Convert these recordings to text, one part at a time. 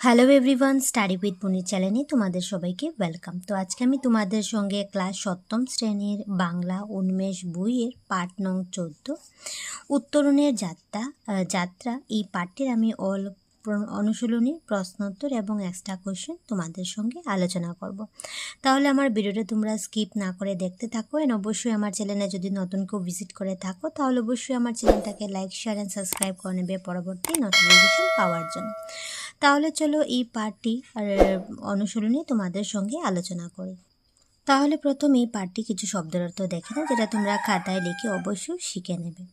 Hello everyone, study with পুনির চ্যানেলে তোমাদের সবাইকে ওয়েলকাম। তো আজকে আমি তোমাদের সঙ্গে ক্লাস 7ম শ্রেণীর বাংলা উন্মেষ বইয়ের পাঠ নং 14 উত্তরণের যাত্রা এই পাঠটির আমি অনুশীলনী, প্রশ্নোত্তর এবং এক্সট্রা কোয়েশ্চেন তোমাদের সঙ্গে আলোচনা করব। তাহলে আমার ভিডিওটা তোমরা স্কিপ না করে দেখতে থাকো। এন্ড অবশ্যই আমার চ্যানেলে যদি নতুন কেউ ভিজিট করে থাকো তাহলে অবশ্যই আমার চ্যানেলটাকে লাইক, শেয়ার অ্যান্ড সাবস্ক্রাইব করে নেবে পরবর্তী নোটিফিকেশন পাওয়ার জন্য। তাহলে চলো এই পাঠটি অনুশীলনী তোমাদের সঙ্গে আলোচনা করি। তাহলে প্রথমে এই পাঠটি কিছু শব্দের অর্থ দেখে না, যেটা তোমরা খাতায় লিখে অবশ্যই শিখে নেবে।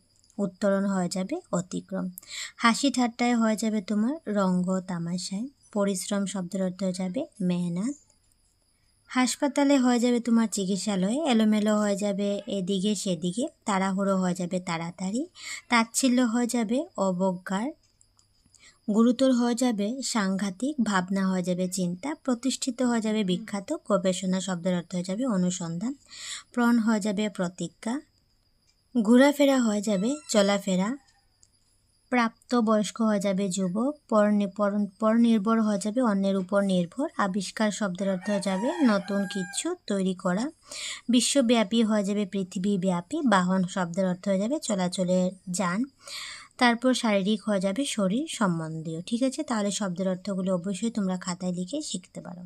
উত্তরণ হয়ে যাবে অতিক্রম, হাসি ঠাট্টায় হয়ে যাবে তোমার রঙ্গ তামাশায়, পরিশ্রম শব্দের অর্থ হয়ে যাবে মেহনত, হাসপাতালে হয়ে যাবে তোমার চিকিৎসালয়ে, এলোমেলো হয়ে যাবে এদিকে সেদিকে, তাড়াহুড়ো হয়ে যাবে তাড়াতাড়ি, তাচ্ছিল্য হয়ে যাবে অবজ্ঞার, গুরুতর হয়ে যাবে সাংঘাতিক, ভাবনা হয়ে যাবে চিন্তা, প্রতিষ্ঠিত হয়ে যাবে বিখ্যাত, গবেষণা শব্দের অর্থ হয়ে যাবে অনুসন্ধান, প্রণ হয়ে যাবে প্রতিজ্ঞা, ঘোরাফেরা হয়ে যাবে চলাফেরা, প্রাপ্তবয়স্ক হয়ে যাবে যুবক, পরনির্ভর হয়ে যাবে অন্যের উপর নির্ভর, আবিষ্কার শব্দের অর্থ হয়ে যাবে নতুন কিছু তৈরি করা, বিশ্বব্যাপী হয়ে যাবে পৃথিবীব্যাপী, বাহন শব্দের অর্থ হয়ে যাবে চলাচলের যান, তারপর শারীরিক হয়ে যাবে শরীর সম্বন্ধীয়। ঠিক আছে, তাহলে শব্দের অর্থগুলো অবশ্যই তোমরা খাতায় লিখে শিখতে পারো।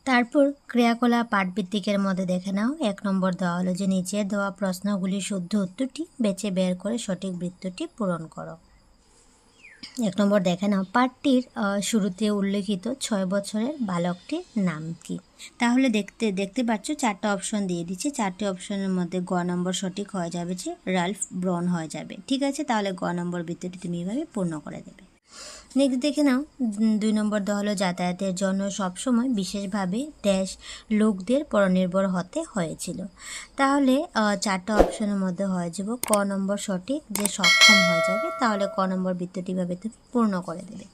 তারপর ক্রিয়াকলাপ পাঠভিত্তিকের মধ্যে দেখে নাও। 1 নম্বর দেওয়া হলো যে নিচের দেওয়া প্রশ্নগুলির শুদ্ধ উত্তরটি বেছে বের করে সঠিক বৃত্তটি পূরণ করো। 1 নম্বর দেখে নাও, পাঠটির শুরুতে উল্লেখিত 6 বছরের বালকটির নাম কি? তাহলে দেখতে পাচ্ছ 4টা অপশন দিয়ে দিচ্ছে। 4টি অপশনের মধ্যে গ নম্বর সঠিক হয়ে যাবে যে রাল্ফ ব্রন হয়ে যাবে। ঠিক আছে, তাহলে গ নম্বর বৃত্তটি তুমি এভাবে পূর্ণ করে দেবে। নেক্সট দেখে নাও, 2 নম্বর দেওয়া হলো যাতায়াতের জন্য সবসময় বিশেষভাবে দেশ লোকদের পরনির্ভর হতে হয়েছিল। তাহলে 4টা অপশনের মধ্যে হয়ে যাব ক নম্বর সঠিক যে সক্ষম হয়ে যাবে। তাহলে ক নম্বর বৃত্তটি ভাবে তুমি পূর্ণ করে দেবে।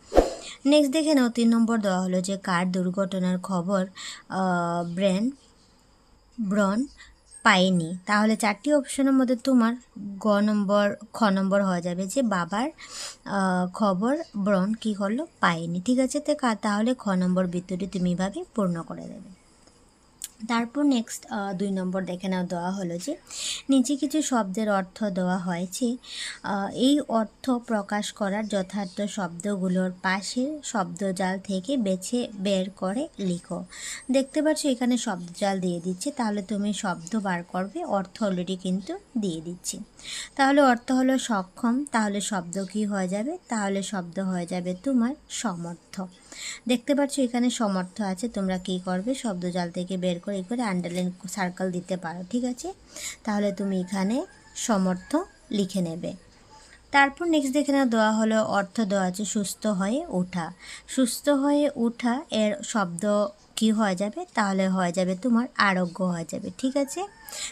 নেক্সট দেখে নাও, 3 নম্বর দেওয়া হলো যে কার দুর্ঘটনার খবর ব্রন পায়নি। তাহলে 4টি অপশনের মধ্যে তোমার খ নম্বর হয়ে যাবে যে বাবার খবর ব্রন কি করলো পায়নি। ঠিক আছে, তাহলে খ নম্বর বৃত্তটি তুমি এভাবে পূর্ণ করে দেবে। তারপর নেক্সট 2 নম্বর দেখে নাও, দেওয়া হলো যে নিচে কিছু শব্দের অর্থ দেওয়া হয়েছে, এই অর্থ প্রকাশ করার যথার্থ শব্দগুলোর পাশের শব্দজাল থেকে বেছে বের করে লিখো। দেখতে পাচ্ছ এখানে শব্দজাল দিয়ে দিচ্ছে, তাহলে তুমি শব্দ বার করবে, অর্থ অলরেডি কিন্তু দিয়ে দিচ্ছি। তাহলে অর্থ হলো সক্ষম, তাহলে শব্দ কি হয়ে যাবে? তাহলে শব্দ হয়ে যাবে তোমার সমর্থ। দেখতে পাচ্ছ এখানে সমর্থ আছে, তোমরা কি করবে শব্দজাল থেকে বের করে আন্ডারলাইন সার্কেল দিতে পারো। ঠিক আছে, তাহলে তুমি এখানে সমর্থ লিখে নেবে। তারপর নেক্সট দেখে না, দেওয়া হলো অর্থ দেওয়া আছে সুস্থ হয়ে ওঠা। সুস্থ হয়ে ওঠা এর শব্দ কি হয়ে যাবে? তাহলে হয়ে যাবে তোমার আরোগ্য হয়ে যাবে। ঠিক আছে,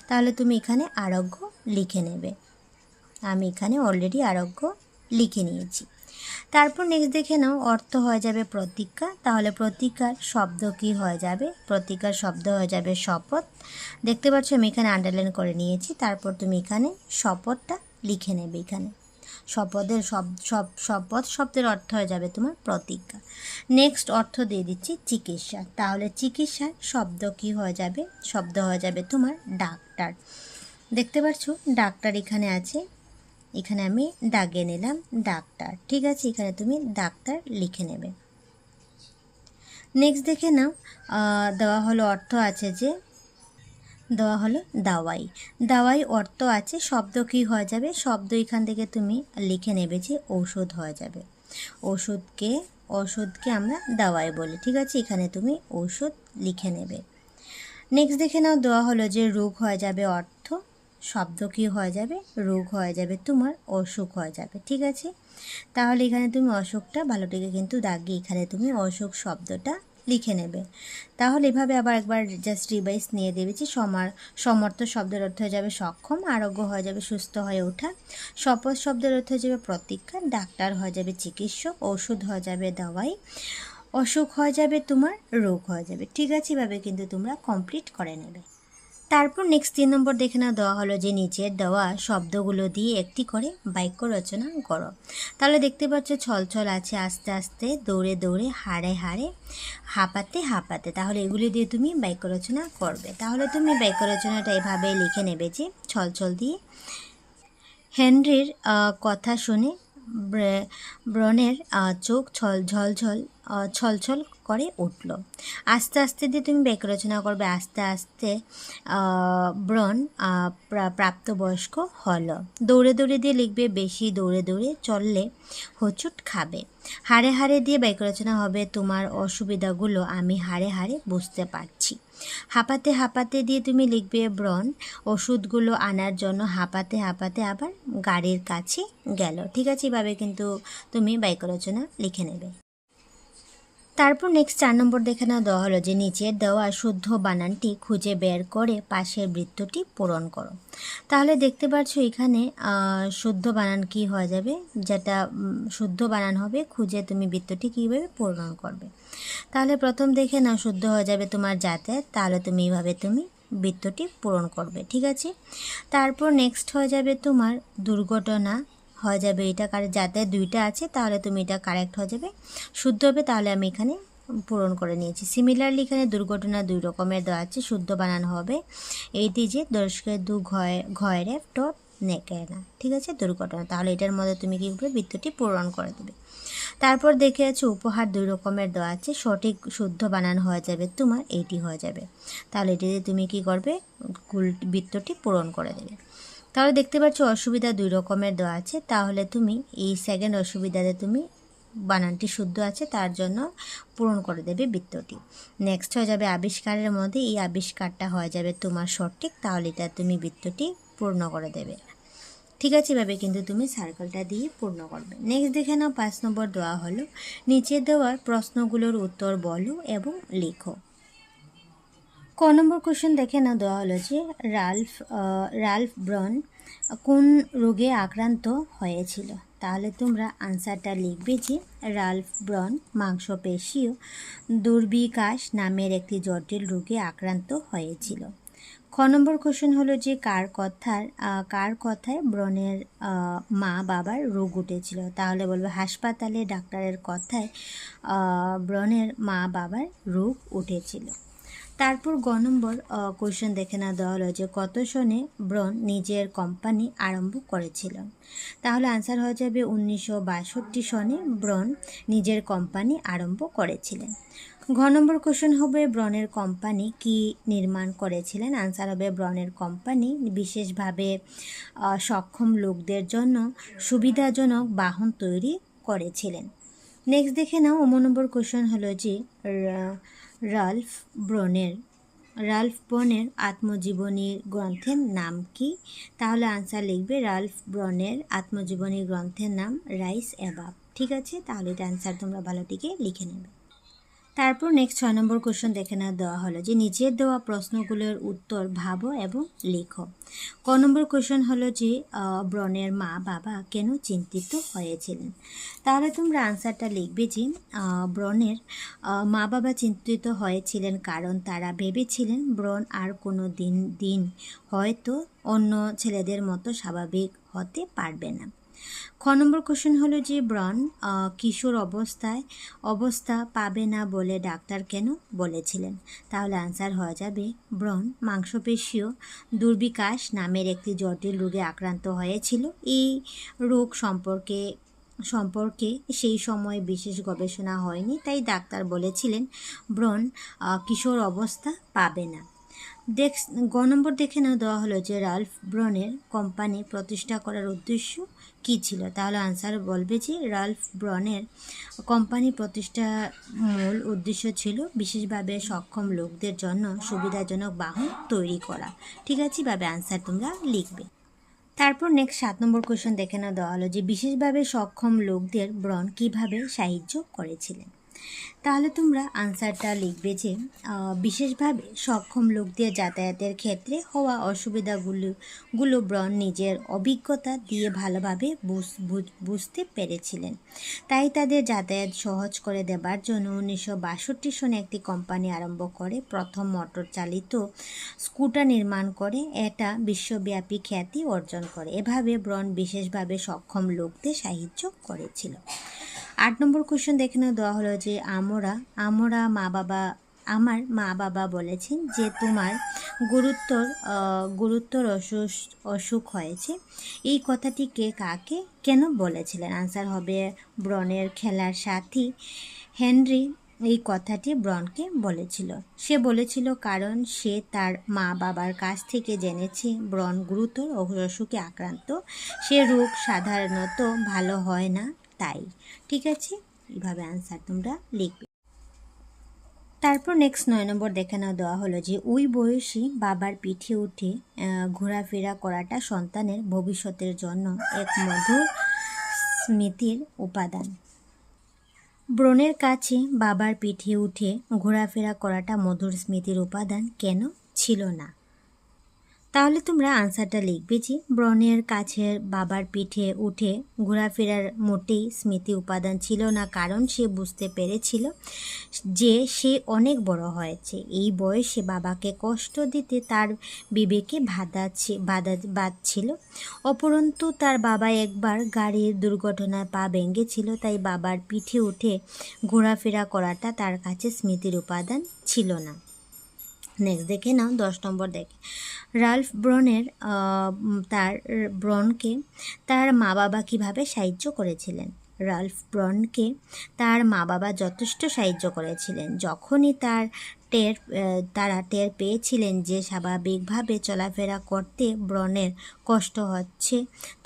তাহলে তুমি এখানে আরোগ্য লিখে নেবে। আমি এখানে অলরেডি আরোগ্য লিখে নিয়েছি। তারপর নেক্সট দেখে নাও, অর্থ হয়ে যাবে প্রতিজ্ঞা। তাহলে প্রতিজ্ঞার শব্দ কি হয়ে যাবে? প্রতিজ্ঞার শব্দ হয়ে যাবে শপথ। দেখতে পাচ্ছ আমি এখানে আন্ডারলাইন করে নিয়েছি। তারপর তুমি এখানে শপথটা লিখে নেবে। এখানে শপথ শব্দের অর্থ হয়ে যাবে তোমার প্রতিজ্ঞা। নেক্সট অর্থ দিয়ে দিচ্ছি চিকিৎসা। তাহলে চিকিৎসার শব্দ কি হয়ে যাবে? শব্দ হয়ে যাবে তোমার ডাক্তার। দেখতে পাচ্ছ ডাক্তার এখানে আছে, এখানে আমি দাগে নিলাম ডাক্তার। ঠিক আছে, এখানে তুমি ডাক্তার লিখে নেবে। নেক্সট দেখে নাও, দেওয়া হলো অর্থ আছে যে দেওয়া হলো দাওয়াই। দাওয়াই অর্থ আছে, শব্দ কি হয়ে যাবে? শব্দ এখান থেকে তুমি লিখে নেবে যে ঔষধ হয়ে যাবে। ওষুধকে আমরা দাওয়াই বলি। ঠিক আছে, এখানে তুমি ঔষধ লিখে নেবে। নেক্সট দেখে নাও, দেওয়া হলো যে রোগ হয়ে যাবে অর্থ, শব্দ কি হয়ে যাবে? রোগ হয়ে যাবে তোমার অসুখ হয়ে যাবে। ঠিক আছে, তাহলে এখানে তুমি অসুখটা ভালোটিকে কিন্তু দাগিয়ে এখানে তুমি অসুখ শব্দটা লিখে নেবে। তাহলে এভাবে আবার একবার জাস্ট রিভাইজ নিয়ে দেবে যে সমর্থ শব্দের অর্থ হয়ে যাবে সক্ষম, আরোগ্য হয়ে যাবে সুস্থ হয়ে ওঠা, শপথ শব্দের অর্থ হয়ে যাবে প্রতিজ্ঞা, ডাক্তার হয়ে যাবে চিকিৎসক, ওষুধ হয়ে যাবে দাওয়াই, অসুখ হয়ে যাবে তোমার রোগ হয়ে যাবে। ঠিক আছে, এভাবে কিন্তু তোমরা কমপ্লিট করে নেবে। তারপর নেক্সট 3 নম্বর দেখে নাও, দেওয়া হলো যে নিচের দেওয়া শব্দগুলো দিয়ে একটি করে বাক্য রচনা করো। তাহলে দেখতে পাচ্ছ ছলছল আছে, আস্তে আস্তে, দৌড়ে দৌড়ে, হাড়ে হাড়ে, হাঁপাতে হাঁপাতে। তাহলে এগুলি দিয়ে তুমি বাক্য রচনা করবে। তাহলে তুমি বাক্য রচনাটা এভাবে লিখে নেবে যে ছলছল দিয়ে হেনরির কথা শুনে ব্রনের চোখ ছলছল করে উঠল। আস্তে আস্তে দিয়ে তুমি বাক্য রচনা করবে আস্তে আস্তে ব্রন প্রাপ্তবয়স্ক হলো। দৌড়ে দৌড়ে দিয়ে লিখবে বেশি দৌড়ে দৌড়ে চললে হোঁচট খাবে। হাড়ে হাড়ে দিয়ে বাক্য রচনা হবে তোমার অসুবিধাগুলো আমি হাড়ে হাড়ে বুঝতে পারছি। হাঁপাতে হাঁপাতে দিয়ে তুমি লিখবে ব্রন ওষুধগুলো আনার জন্য হাঁপাতে হাঁপাতে আবার গাড়ির কাছে গেল। ঠিক আছে, এভাবে কিন্তু তুমি বাক্য রচনা লিখে নেবে। তারপর নেক্সট 4 নম্বর দেখে নাও, দেওয়া হলো যে নিচের দেওয়া শুদ্ধ বানানটি খুঁজে বের করে পাশের বৃত্তটি পূরণ করো। তাহলে দেখতে পাচ্ছ এখানে শুদ্ধ বানান কি হয়ে যাবে, যেটা শুদ্ধ বানান হবে খুঁজে তুমি বৃত্তটি কীভাবে পূরণ করবে। তাহলে প্রথম দেখে নাও শুদ্ধ হয়ে যাবে তোমার যাতায়াত, তাহলে তুমি এইভাবে তুমি বৃত্তটি পূরণ করবে। ঠিক আছে, তারপর নেক্সট হয়ে যাবে তোমার দুর্ঘটনা হয়ে যাবে, এটা যাতায়াত দুইটা আছে, তাহলে তুমি এটা কারেক্ট হয়ে যাবে, শুদ্ধ হবে। তাহলে আমি এখানে পূরণ করে নিয়েছি। সিমিলারলি এখানে দুর্ঘটনা 2 রকমের দেওয়া আছে, শুদ্ধ বানান হবে এইটি যে দর্শকের ঘয়ের টপ নেকে না। ঠিক আছে, দুর্ঘটনা। তাহলে এটার মধ্যে তুমি কী করবে, বৃত্তটি পূরণ করে দেবে। তারপর দেখে আছে উপহার 2 রকমের দেওয়া আছে, সঠিক শুদ্ধ বানান হয়ে যাবে তোমার এইটি হয়ে যাবে। তাহলে এটিতে তুমি কি করবে, বৃত্তটি পূরণ করে দেবে। তাহলে দেখতে পাচ্ছ অসুবিধা 2 রকমের দেওয়া আছে, তাহলে তুমি এই সেকেন্ড অসুবিধাতে তুমি বানানটি শুদ্ধ আছে তার জন্য পূরণ করে দেবে বৃত্তটি। নেক্সট হয়ে যাবে আবিষ্কারের মধ্যে এই আবিষ্কারটা হয়ে যাবে তোমার সঠিক, তাহলে এটা তুমি বৃত্তটি পূর্ণ করে দেবে। ঠিক আছে, এভাবে কিন্তু তুমি সার্কেলটা দিয়ে পূর্ণ করবে। নেক্সট দেখে নাও 5 নম্বর দেওয়া হলো নিচে দেওয়ার প্রশ্নগুলোর উত্তর বলো এবং লিখো। ক নম্বর কোশ্চেন দেখে না, দেওয়া হলো যে রাল্ফ ব্রন কোন রোগে আক্রান্ত হয়েছিল। তাহলে তোমরা আনসারটা লিখবে যে রাল্ফ ব্রন মাংসপেশীয় দুর্বিকাশ নামের একটি জটিল রোগে আক্রান্ত হয়েছিল। খ নম্বর কোশ্চেন হলো যে কার কথায় ব্রনের মা বাবার রোগ উঠেছিল। তাহলে বলবে হাসপাতালে ডাক্তারের কথায় ব্রনের মা বাবার রোগ উঠেছিল। তারপর গ নম্বর কোশ্চেন দেখে না, দেওয়া হলো যে কত সনে ব্রন নিজের কোম্পানি আরম্ভ করেছিলেন। তাহলে আনসার হয়ে যাবে 1962 সনে ব্রন নিজের কোম্পানি আরম্ভ করেছিলেন। ঘ নম্বর কোশ্চেন হবে ব্রনের কোম্পানি কি নির্মাণ করেছিলেন। আনসার হবে ব্রনের কোম্পানি বিশেষভাবে সক্ষম লোকদের জন্য সুবিধাজনক বাহন তৈরি করেছিলেন। নেক্সট দেখে নাও 9 নম্বর কোশ্চেন হলো যে রাল্ফ ব্রনের আত্মজীবনী গ্রন্থের নাম কি। তাহলে আনসার লিখবে রাল্ফ ব্রনের আত্মজীবনী গ্রন্থের নাম রাইস অ্যাবাব। ঠিক আছে, তাহলে এটা আনসার তোমরা ভালোটিকে লিখে নেবে। তারপর নেক্সট 6 নম্বর কোশ্চেন দেখে না, দেওয়া হলো যে নিচের দেওয়া প্রশ্নগুলোর উত্তর ভাবো এবং লিখো। ক নম্বর কোশ্চেন হলো যে ব্রনের মা বাবা কেন চিন্তিত হয়েছিলেন। তাহলে তোমরা আনসারটা লিখবে যে ব্রনের মা বাবা চিন্তিত হয়েছিলেন কারণ তারা ভেবেছিলেন ব্রন আর কোনো দিন হয়তো অন্য ছেলেদের মতো স্বাভাবিক হতে পারবে না। খ নম্বর কোশ্চেন হলো যে ব্রন কিশোর অবস্থা পাবে না বলে ডাক্তার কেন বলেছিলেন। তাহলে আনসার হয়ে যাবে ব্রন মাংসপেশীয় দুর্বিকাশ নামের একটি জটিল রোগে আক্রান্ত হয়েছিল। এই রোগ সম্পর্কে সেই সময় বিশেষ গবেষণা হয়নি, তাই ডাক্তার বলেছিলেন ব্রন কিশোর অবস্থা পাবে না। গ নম্বর দেখে নাও, দেওয়া হলো যে রাল্ফ ব্রনের কোম্পানি প্রতিষ্ঠা করার উদ্দেশ্য কী ছিল। তাহলে আনসার বলবে যে রাল্ফ ব্রনের কোম্পানি প্রতিষ্ঠার মূল উদ্দেশ্য ছিল বিশেষভাবে সক্ষম লোকদের জন্য সুবিধাজনক বাহন তৈরি করা। ঠিক আছে, এভাবে আনসার তোমরা লিখবে। তারপর নেক্সট 7 নম্বর কোশ্চেন দেখে নাও, দেওয়া হলো যে বিশেষভাবে সক্ষম লোকদের ব্রন কিভাবে সাহায্য করেছিলেন। তাহলে তোমরা আনসারটা লিখবে যে বিশেষভাবে সক্ষম লোকদের যাতায়াতের ক্ষেত্রে হওয়া অসুবিধাগুলো ব্রন নিজের অভিজ্ঞতা দিয়ে ভালোভাবে বুঝতে পেরেছিলেন। তাই তাদের যাতায়াত সহজ করে দেবার জন্য 1962 সনে একটি কোম্পানি আরম্ভ করে প্রথম মোটর চালিত স্কুটার নির্মাণ করে এটা বিশ্বব্যাপী খ্যাতি অর্জন করে। এভাবে ব্রন বিশেষভাবে সক্ষম লোকদের সাহায্য করেছিল। 8 নম্বর কোশ্চেন দেখে দেওয়া হলো যে আমার মা বাবা বলেছেন যে তোমার গুরুতর অসুখ হয়েছে। এই কথাটিকে কাকে কেন বলেছিলেন? আনসার হবে ব্রনের খেলার সাথী হেনরি এই কথাটি ব্রনকে বলেছিল। সে বলেছিল কারণ সে তার মা বাবার কাছ থেকে জেনেছে ব্রন গুরুতর অসুখে আক্রান্ত। সে রোগ সাধারণত ভালো হয় না তাই। ঠিক আছে, এইভাবে আনসার তোমরা লিখবে। তারপর নেক্সট 9 নম্বর দেখে দেওয়া হলো যে ওই বয়সী বাবার পিঠে উঠে ঘোরাফেরা করাটা সন্তানের ভবিষ্যতের জন্য এক মধুর স্মৃতির উপাদান। ব্রনের কাছে বাবার পিঠে উঠে ঘোরাফেরা করাটা মধুর স্মৃতির উপাদান কেন ছিল না? তাহলে তোমরা আনসারটা লিখবে যে ব্রনের কাছে বাবার পিঠে উঠে ঘোরাফেরার মোটেই স্মৃতি উপাদান ছিল না, কারণ সে বুঝতে পেরেছিল যে সে অনেক বড় হয়েছে। এই বয়সে বাবাকে কষ্ট দিতে তার বিবেকে বাধছিল। অপরন্তু তার বাবা একবার গাড়ির দুর্ঘটনায় পা ভেঙেছিল, তাই বাবার পিঠে উঠে ঘোরাফেরা করাটা তার কাছে স্মৃতির উপাদান ছিল না। নেক্সট দেখে নাও 10 নম্বর দেখে রাল্ফ ব্রনকে তার মা বাবা কীভাবে সাহায্য করেছিলেন? রাল্ফ ব্রনকে তার মা বাবা যথেষ্ট সাহায্য করেছিলেন। যখনই তারা টের পেয়েছিলেন যে স্বাভাবিকভাবে চলাফেরা করতে ব্রনের কষ্ট হচ্ছে,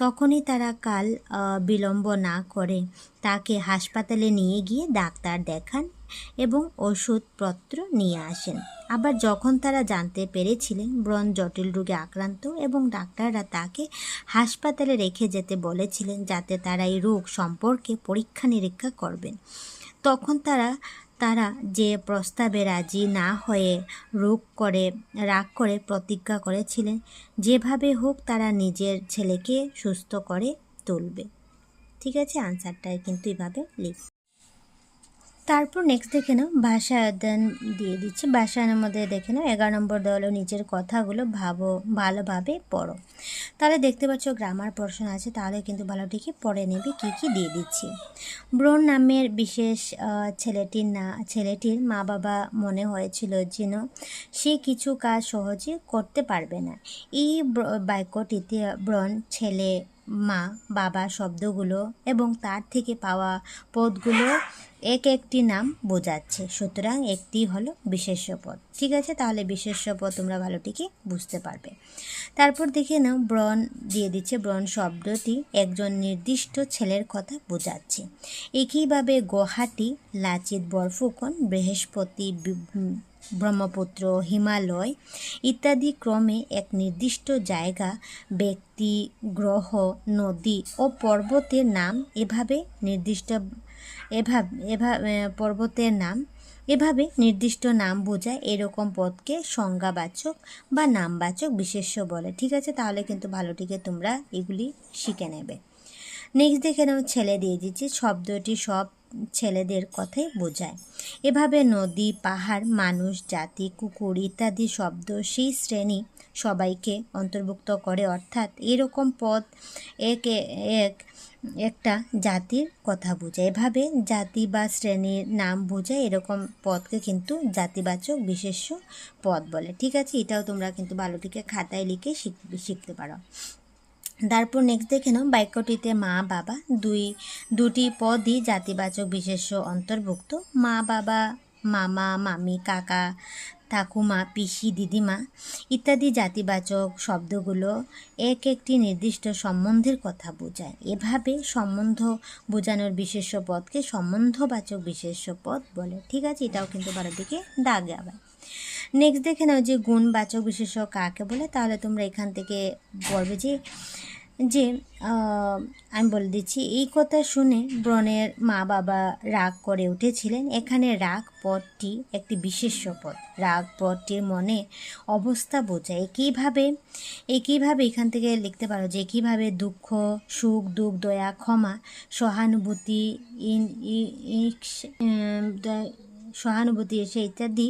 তখনই তারা কাল বিলম্ব না করে তাকে হাসপাতালে নিয়ে গিয়ে ডাক্তার দেখান এবং ওষুধপত্র নিয়ে আসেন। আবার যখন তারা জানতে পেরেছিলেন ব্রন জটিল রোগে আক্রান্ত এবং ডাক্তাররা তাকে হাসপাতালে রেখে যেতে বলেছিলেন যাতে তারা এই রোগ সম্পর্কে পরীক্ষা নিরীক্ষা করবেন, তখন তারা যে প্রস্তাবে রাজি না হয়ে রাগ করে প্রতিজ্ঞা করেছিলেন যেভাবে হোক তারা নিজের ছেলেকে সুস্থ করে তুলবে। ঠিক আছে, আনসারটা কিন্তু এভাবে লিখ। তারপর নেক্সট দেখে নাও ভাষায়ন দিয়ে দিচ্ছি। ভাষায়নের মধ্যে দেখে নাও 11 নম্বর দেওয়া হলো নিচের কথাগুলো ভালোভাবে পড়ো। তাহলে দেখতে পাচ্ছ গ্রামার পোর্শন আছে, তাহলে কিন্তু ভালোটিকে পড়ে নেবে। কি দিয়ে দিচ্ছি। ব্রন নামের বিশেষ ছেলেটির মা বাবা মনে হয়েছিল যেন সে কিছু কাজ সহজে করতে পারবে না। এই বাক্যটিতে ব্রন ছেলে, মা, বাবা শব্দগুলো এবং তার থেকে পাওয়া পদগুলো একটি নাম বোঝাচ্ছে, সুতরাং একটি হলো বিশেষ্য পদ। ঠিক আছে, তাহলে বিশেষ্য পদ তোমরা ভালোটিকে বুঝতে পারবে। তারপর দেখে নাও ব্রন দিয়ে দিচ্ছে ব্রন শব্দটি একজন নির্দিষ্ট ছেলের কথা বোঝাচ্ছে। একইভাবে গুয়াহাটি, লাচিত বরফুকন, বৃহস্পতি, ব্রহ্মপুত্র, হিমালয় ইত্যাদি ক্রমে এক নির্দিষ্ট জায়গা, ব্যক্তি, গ্রহ, নদী ও পর্বতের নাম এভাবে নির্দিষ্ট নাম বোঝায়। এরকম পদকে সংজ্ঞাবাচক বা নামবাচক বিশেষ্য বলে। ঠিক আছে, তাহলে কিন্তু ভালোটিকে তোমরা এগুলি শিখে নেবে। নেক্সট দেখে নাও ছেলে দিয়ে দিচ্ছি। শব্দটি সব ছেলেদের কথাই বোঝায়। এভাবে নদী, পাহাড়, মানুষ, জাতি, কুকুর ইত্যাদি শব্দ সেই শ্রেণী সবাইকে অন্তর্ভুক্ত করে, অর্থাৎ এরকম পদ একটা জাতির কথা বোঝায়। এভাবে জাতি বা শ্রেণীর নাম বোঝায় এরকম পদকে কিন্তু জাতিবাচক বিশেষ্য পদ বলে। ঠিক আছে, এটাও তোমরা কিন্তু ভালোটিকে খাতায় লিখে শিখতে পারো। তারপর নেক্সট দেখে নাও বাক্যটিতে মা বাবা দুটি পদই জাতিবাচক বিশেষ্য অন্তর্ভুক্ত। মা বাবা, মামা, মামি, কাকা, ঠাকুমা, পিসি, দিদিমা ইত্যাদি জাতিবাচক শব্দগুলো একটি নির্দিষ্ট সম্বন্ধের কথা বোঝায়। এভাবে সম্বন্ধ বোঝানোর বিশেষ্য পদকে সম্বন্ধবাচক বিশেষ্য পদ বলে। ঠিক আছে, এটাও কিন্তু ভালোটিকে দাগে আবার। নেক্সট দেখে নাও যে গুণবাচক বিশেষ্য কাকে বলে। তাহলে তোমরা এখান থেকে বলবে যে যে আমি বলে দিচ্ছি, এই কথা শুনে ব্রণের মা বাবা রাগ করে উঠেছিলেন। এখানে রাগ পদটি একটি বিশেষ্য পদ। রাগ পদটির মনে অবস্থা বোঝায়। একইভাবে এখান থেকে লিখতে পারো যে একইভাবে দুঃখ, সুখ, দুঃখ, দয়া, ক্ষমা, সহানুভূতি, সহানুভূতি এসে ইত্যাদি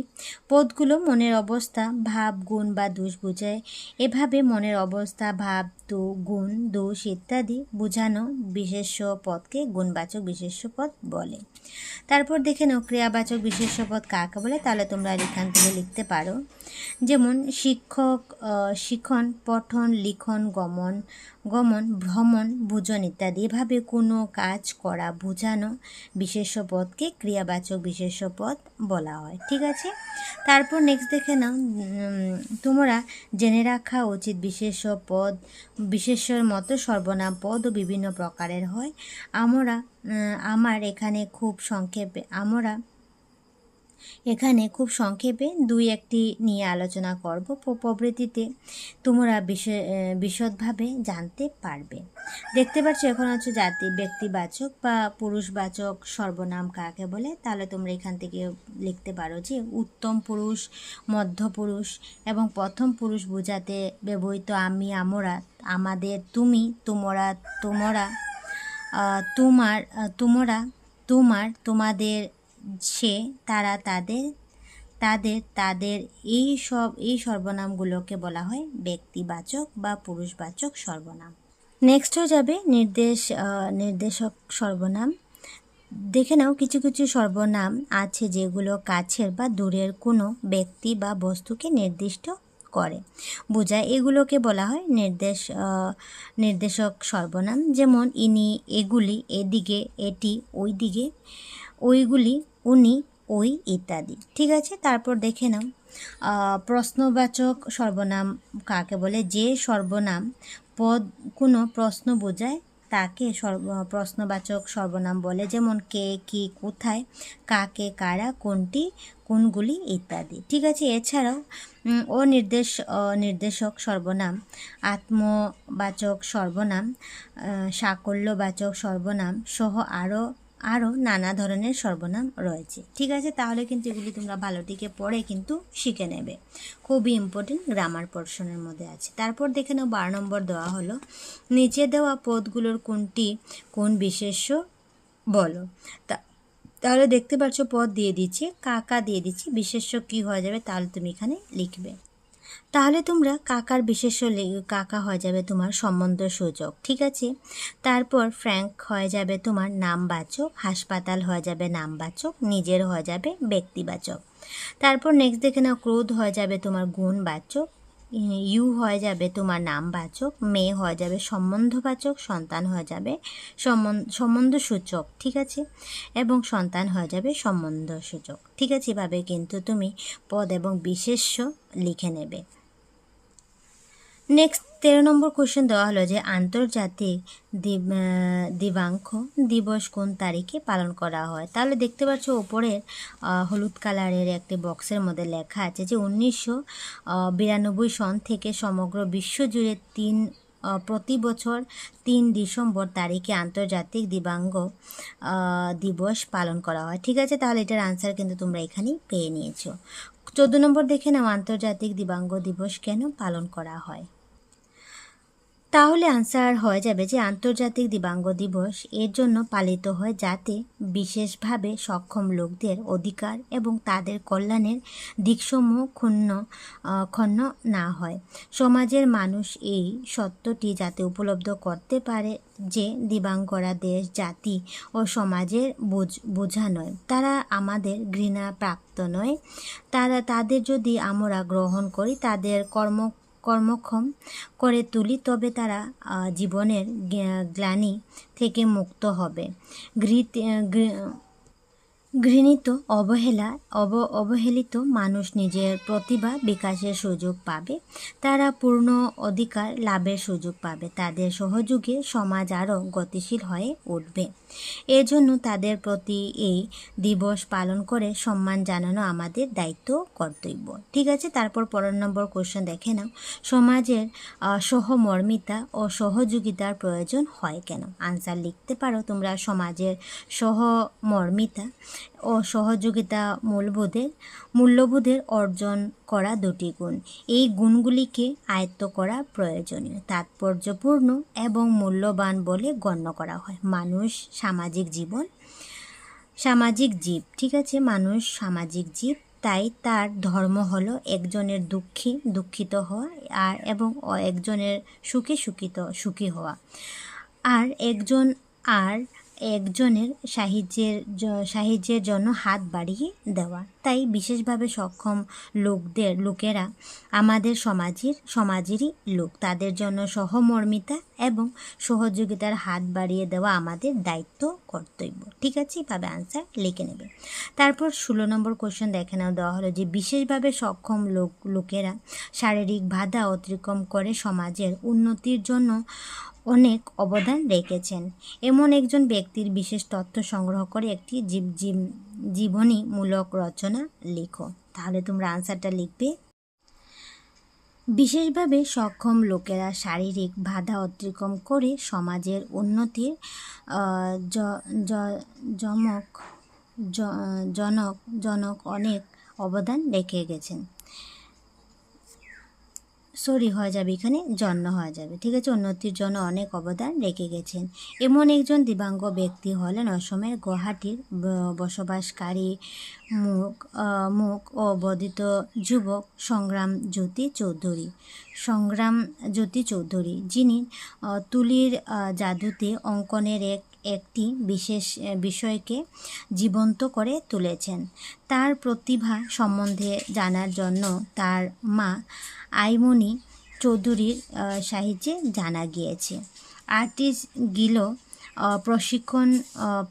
পদগুলো মনের অবস্থা, ভাব, গুণ বা দোষ বোঝায়। এভাবে মনের অবস্থা, ভাব, গুণ, দোষ ইত্যাদি বোঝানো বিশেষ্য পদকে গুণবাচক বিশেষ্য পদ বলে। তারপর দেখে নাও ক্রিয়াবাচক বিশেষ্য পদ কাকে বলে। তাহলে তোমরা এখান থেকে লিখতে পারো, যেমন শিক্ষক, শিখন, পঠন, লিখন, গমন, ভ্রমণ, ভোজন ইত্যাদি। এভাবে কোনো কাজ করা বোঝানো বিশেষ্য পদকে ক্রিয়াবাচক বিশেষ্য পদ বলা হয়। ঠিক আছে, তারপর নেক্সট দেখে নাও, তোমরা জেনে রাখা উচিত বিশেষ্য পদ বিশেষ্যর মতো সর্বনাম পদও বিভিন্ন প্রকারের হয়। আমরা এখানে খুব সংক্ষেপে দুই একটি নিয়ে আলোচনা করব। প্রবৃত্তিতে তোমরা বিশদভাবে জানতে পারবে। দেখতে পাচ্ছ এখন হচ্ছে জাতি ব্যক্তিবাচক বা পুরুষবাচক সর্বনাম কাকে বলে। তাহলে তোমরা এখান থেকে লিখতে পারো যে উত্তম পুরুষ, মধ্যপুরুষ এবং প্রথম পুরুষ বোঝাতে ব্যবহৃত আমি, আমরা, আমাদের, তুমি, তোমরা, তোমাদের, সে, তারা, তাদের এই সর্বনামগুলোকে বলা হয় ব্যক্তিবাচক বা পুরুষবাচক সর্বনাম। নেক্সট হয়ে যাবে নির্দেশক সর্বনাম। দেখে নাও, কিছু কিছু সর্বনাম আছে যেগুলো কাছের বা দূরের কোনো ব্যক্তি বা বস্তুকে নির্দিষ্ট করে বোঝায়। এগুলোকে বলা হয় নির্দেশক সর্বনাম। যেমন ইনি, এগুলি, এদিকে, এটি, ওইদিকে, ওইগুলি, উনি, ওই ইত্যাদি। ঠিক আছে, তারপর দেখে নাও প্রশ্নবাচক সর্বনাম কাকে বলে। যে সর্বনাম পদ কোনো প্রশ্ন বোঝায় তাকে প্রশ্নবাচক সর্বনাম বলে। যেমন কে, কি, কোথায়, কাকে, কারা, কোনটি, কোনগুলি ইত্যাদি। ঠিক আছে, এছাড়াও নির্দেশক সর্বনাম, আত্মবাচক সর্বনাম, সাকল্যবাচক সর্বনাম সহ আরও নানা ধরনের সর্বনাম রয়েছে। ঠিক আছে, তাহলে কিন্তু এগুলি তোমরা ভালোটিকে পড়ে কিন্তু শিখে নেবে। খুবই ইম্পর্টেন্ট, গ্রামার পোর্শনের মধ্যে আছে। তারপর দেখে নাও 12 নম্বর দেওয়া হলো, নিচে দেওয়া পদগুলোর কোন বিশেষ্য বলো। তাহলে দেখতে পাচ্ছ পদ দিয়ে দিচ্ছে, কাকা দিয়ে দিচ্ছি, বিশেষ্য কি হয়ে যাবে তাহলে তুমি এখানে লিখবে। তাহলে তোমরা কাকার বিশেষ্য কাকা হয়ে যাবে তোমার সম্বন্ধ সূচক। ঠিক আছে, তারপর ফ্র্যাঙ্ক হয়ে যাবে তোমার নামবাচক, হাসপাতাল হয়ে যাবে নামবাচক, নিজের হয়ে যাবে ব্যক্তিবাচক। তারপর নেক্সট দেখে নাও ক্রোধ হয়ে যাবে তোমার গুণবাচক, ইউ হয়ে যাবে তোমার নামবাচক, মেয়ে হয়ে যাবে সম্বন্ধবাচক, সন্তান হয়ে যাবে সম্বন্ধসূচক। ঠিক আছে, এবং সন্তান হয়ে যাবে সম্বন্ধসূচক। ঠিক আছে, এভাবে কিন্তু তুমি পদ এবং বিশেষ্য লিখে নেবে। নেক্সট 13 নম্বর কোশ্চেন দেওয়া হলো যে আন্তর্জাতিক দিব্যাঙ্গ দিবস কোন তারিখে পালন করা হয়। তাহলে দেখতে পাচ্ছ ওপরের হলুদ কালারের একটি বক্সের মধ্যে লেখা আছে যে 1992 সন থেকে সমগ্র বিশ্বজুড়ে প্রতি বছর 3 ডিসেম্বর তারিখে আন্তর্জাতিক দিব্যাঙ্গ দিবস পালন করা হয়। ঠিক আছে, তাহলে এটার আনসার কিন্তু তোমরা এখানেই পেয়ে নিয়েছো। 14 নম্বর দেখে নাও আন্তর্জাতিক দিব্যাঙ্গ দিবস কেন পালন করা হয়। তাহলে আনসার হয়ে যাবে যে আন্তর্জাতিক দিব্যাঙ্গ দিবস এর জন্য পালিত হয় যাতে বিশেষভাবে সক্ষম লোকদের অধিকার এবং তাদের কল্যাণের দিকসমূহ ক্ষুণ্ণ না হয়। সমাজের মানুষ এই সত্যটি যাতে উপলব্ধ করতে পারে যে দিব্যাঙ্গরা দেশ, জাতি ও সমাজের বোঝা নয়, তারা আমাদের ঘৃণা প্রাপ্ত নয়। তাদের যদি আমরা গ্রহণ করি, তাদের কর্মক্ষম করে তুলি, তবে তারা জীবনের গ্লানি থেকে মুক্ত হবে, ঘৃণিত অবহেলিত মানুষ নিজের প্রতিভা বিকাশের সুযোগ পাবে, তারা পূর্ণ অধিকার লাভের সুযোগ পাবে, তাদের সহযোগে সমাজ আরও গতিশীল হয়ে উঠবে। এজন্য তাদের প্রতি এই দিবস পালন করে সম্মান জানানো আমাদের দায়িত্ব কর্তব্য। ঠিক আছে, তারপর 15 নম্বর কোশ্চেন দেখে নাও। সমাজের সহমর্মিতা ও সহযোগিতার প্রয়োজন হয় কেন? আনসার লিখতে পারো তোমরা। সমাজের সহমর্মিতা ও সহযোগিতা মূল্যবোধের অর্জন করা দুটি গুণ। এই গুণগুলিকে আয়ত্ত করা প্রয়োজনীয়, তাৎপর্যপূর্ণ এবং মূল্যবান বলে গণ্য করা হয়। মানুষ সামাজিক জীব। ঠিক আছে, মানুষ সামাজিক জীব, তাই তার ধর্ম হলো একজনের দুঃখিত হওয়া এবং একজনের সুখী হওয়া, আর একজনের সাহায্যের জন্য হাত বাড়িয়ে দেওয়া। তাই বিশেষভাবে সক্ষম লোকেরা আমাদের সমাজেরই লোক, তাদের জন্য সহমর্মিতা এবং সহযোগিতার হাত বাড়িয়ে দেওয়া আমাদের দায়িত্ব কর্তব্য। ঠিক আছে, এভাবে আনসার লিখে নেবে। তারপর 16 নম্বর কোশ্চেন দেখে নাও। দেওয়া হলো যে বিশেষভাবে সক্ষম লোকেরা শারীরিক বাধা অতিক্রম করে সমাজের উন্নতির জন্য অনেক অবদান রেখেছেন। এমন একজন ব্যক্তির বিশেষ তথ্য সংগ্রহ করে একটি জীবনীমূলক রচনা লিখো। তাহলে তোমরা আনসারটা লিখবে। বিশেষভাবে সক্ষম লোকেরা শারীরিক বাধা অতিক্রম করে সমাজের উন্নতির জনক অনেক অবদান রেখে গেছেন। ঠিক আছে, উন্নতির জন্য অনেক অবদান রেখে গেছেন। এমন একজন দিব্যাঙ্গ ব্যক্তি হলেন অসমের গুয়াহাটির বসবাসকারী মূক ও বধিত যুবক সংগ্রাম জ্যোতি চৌধুরী, যিনি তুলির জাদুতে অঙ্কনের একটি বিশেষ বিষয়কে জীবন্ত করে তুলেছেন। তার প্রতিভা সম্বন্ধে জানার জন্য তার মা আইমনি চৌধুরীর সাহায্যে জানা গিয়েছে। আর্টিস্ট গিলো প্রশিক্ষণ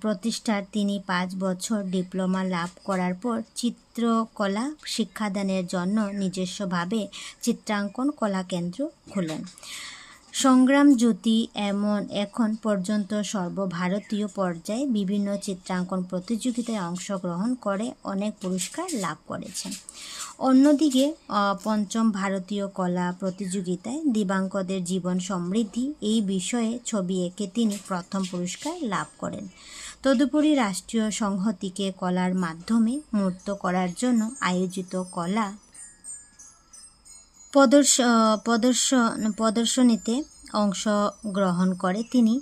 প্রতিষ্ঠার তিনি 5 বছর ডিপ্লোমা লাভ করার পর চিত্রকলা শিক্ষাদানের জন্য নিজস্বভাবে চিত্রাঙ্কন কলাকেন্দ্র খোলেন। সংগ্রাম জ্যোতি এখন পর্যন্ত সর্বভারতীয় পর্যায়ে বিভিন্ন চিত্রাঙ্কন প্রতিযোগিতায় অংশগ্রহণ করে অনেক পুরস্কার লাভ করেছেন। অন্যদিকে 5ম ভারতীয় কলা প্রতিযোগিতায় দিব্যাঙ্গদের জীবন সমৃদ্ধি এই বিষয়ে ছবি এঁকে তিনি প্রথম পুরস্কার লাভ করেন। তদুপরি রাষ্ট্রীয় সংহতিকে কলার মাধ্যমে মূর্ত করার জন্য আয়োজিত কলা প্রদর্শনীতে অংশগ্রহণ করে তিনি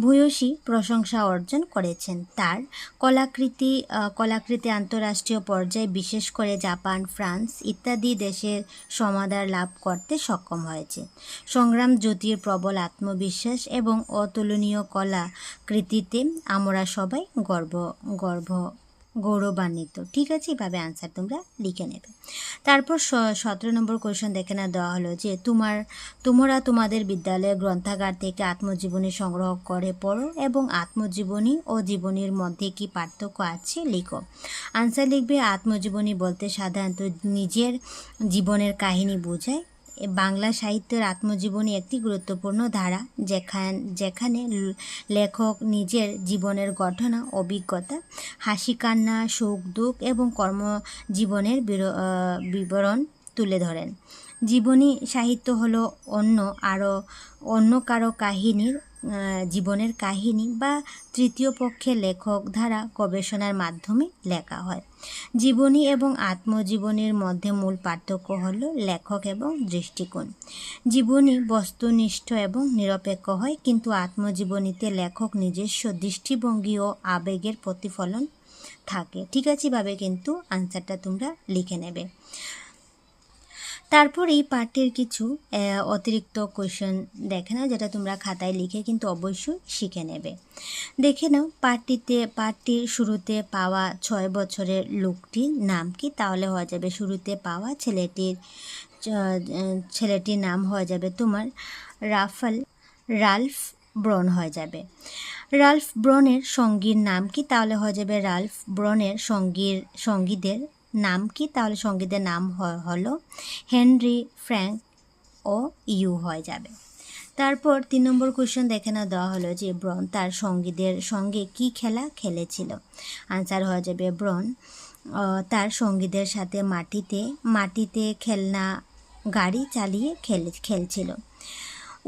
ভূয়সী প্রশংসা অর্জন করেছেন। তার কলাকৃতি আন্তর্রাষ্ট্রীয় পর্যায়ে বিশেষ করে জাপান, ফ্রান্স ইত্যাদি দেশের সমাদর লাভ করতে সক্ষম হয়েছে। সংগ্রাম জ্যোতির প্রবল আত্মবিশ্বাস এবং অতুলনীয় কলাকৃতিতে আমরা সবাই গৌরবান্বিত। ঠিক আছে, এভাবে আনসার তোমরা লিখে নেবে। তারপর 17 নম্বর কোয়েশ্চন দেখে না দেওয়া হলো যে তোমরা তোমাদের বিদ্যালয়ের গ্রন্থাগার থেকে আত্মজীবনী সংগ্রহ করে পড়ো এবং আত্মজীবনী ও জীবনীর মধ্যে কি পার্থক্য আছে লিখো। আনসার লিখবে। আত্মজীবনী বলতে সাধারণত নিজের জীবনের কাহিনী বোঝায়। বাংলা সাহিত্যের আত্মজীবনী একটি গুরুত্বপূর্ণ ধারা, যেখানে লেখক নিজের জীবনের ঘটনা, অভিজ্ঞতা, হাসি কান্না, সুখ দুঃখ এবং কর্মজীবনের বিবরণ তুলে ধরেন। জীবনী সাহিত্য হলো অন্য কারো কাহিনীর জীবনের কাহিনী বা তৃতীয় পক্ষের লেখক দ্বারা গবেষণার মাধ্যমে লেখা হয়। জীবনী এবং আত্মজীবনীর মধ্যে মূল পার্থক্য হলো লেখক এবং দৃষ্টিকোণ। জীবনী বস্তুনিষ্ঠ এবং নিরপেক্ষ হয়, কিন্তু আত্মজীবনীতে লেখক নিজস্ব দৃষ্টিভঙ্গি ও আবেগের প্রতিফলন থাকে। ঠিক আছে, এভাবে কিন্তু আনসারটা তোমরা লিখে নেবে। তারপর এই পার্টের কিছু অতিরিক্ত কোয়েশ্চেন দেখে নাও, যেটা তোমরা খাতায় লিখে কিন্তু অবশ্যই শিখে নেবে। দেখে নাও পার্টটির শুরুতে পাওয়া 6 বছরের লোকটির নাম কি? তাহলে হয়ে যাবে শুরুতে পাওয়া ছেলেটির নাম হয়ে যাবে তোমার রালফ ব্রন হয়ে যাবে। রাল্ফ ব্রনের সঙ্গীর নাম কি? তাহলে হয়ে যাবে রাল্ফ ব্রনের সঙ্গীদের নাম কি? তাহলে সঙ্গীদের নাম হলো হেনরি, ফ্র্যাঙ্ক ও ইউ হয়ে যাবে। তারপর 3 নম্বর কোশ্চেন দেখে না দেওয়া হলো যে ব্রন তার সঙ্গীদের সঙ্গে কি খেলা খেলেছিল। আনসার হয়ে যাবে ব্রন তার সঙ্গীদের সাথে মাটিতে খেলনা গাড়ি চালিয়ে খেলছিল।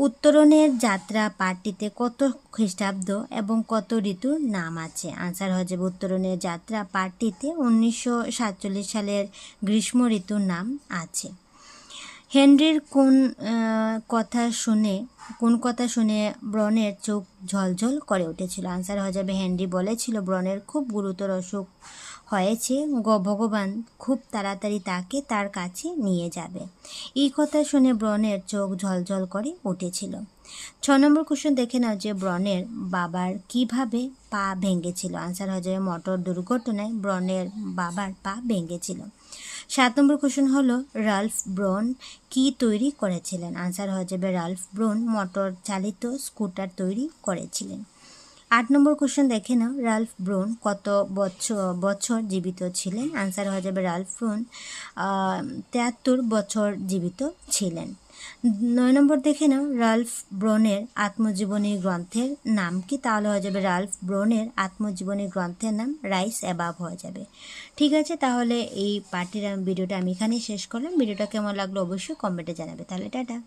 উত্তরণের যাত্রা পাঠটিতে কত খ্রিস্টাব্দ এবং কত ঋতুর নাম আছে? আনসার হয়ে যাবে উত্তরণের যাত্রা পাঠটিতে 1947 সালের গ্রীষ্ম ঋতুর নাম আছে। হেনরির কোন কথা শুনে ব্রনের চোখ ঝলঝল করে উঠেছিল? আনসার হয়ে যাবে হেনরি বলেছিল ব্রনের খুব গুরুতর অসুখ হয়েছে, ভগবান খুব তাড়াতাড়ি তাকে তার কাছে নিয়ে যাবে। এই কথা শুনে ব্রনের চোখ ঝলঝল করে উঠেছিল। 6 নম্বর কোশ্চেন দেখে নাও যে ব্রনের বাবার কিভাবে পা ভেঙেছিল? আনসার হয়ে যাবে মোটর দুর্ঘটনায় ব্রনের বাবার পা ভেঙেছিল। 7 নম্বর কোশ্চেন হলো রাল্ফ ব্রন কি তৈরি করেছিলেন? আনসার হয়ে যাবে রাল্ফ ব্রন মোটর চালিত স্কুটার তৈরি করেছিলেন। 8 নম্বর কোশ্চেন দেখে নাও রাল্ফ ব্রন কত বছর জীবিত ছিলেন? আনসার হয়ে যাবে রাল্ফ ব্রন 73 বছর জীবিত ছিলেন। 9 নম্বর দেখে নাও রাল্ফ ব্রনের আত্মজীবনী গ্রন্থের নাম কি? তাহলে হয়ে যাবে রাল্ফ ব্রনের আত্মজীবনী গ্রন্থের নাম রাইস অ্যাবাভ হয়ে যাবে। ঠিক আছে, তাহলে এই ভিডিওটা আমি এখানেই শেষ করলাম। ভিডিওটা কেমন লাগলো অবশ্যই কমেন্টে জানাবে। তাহলে টাটা।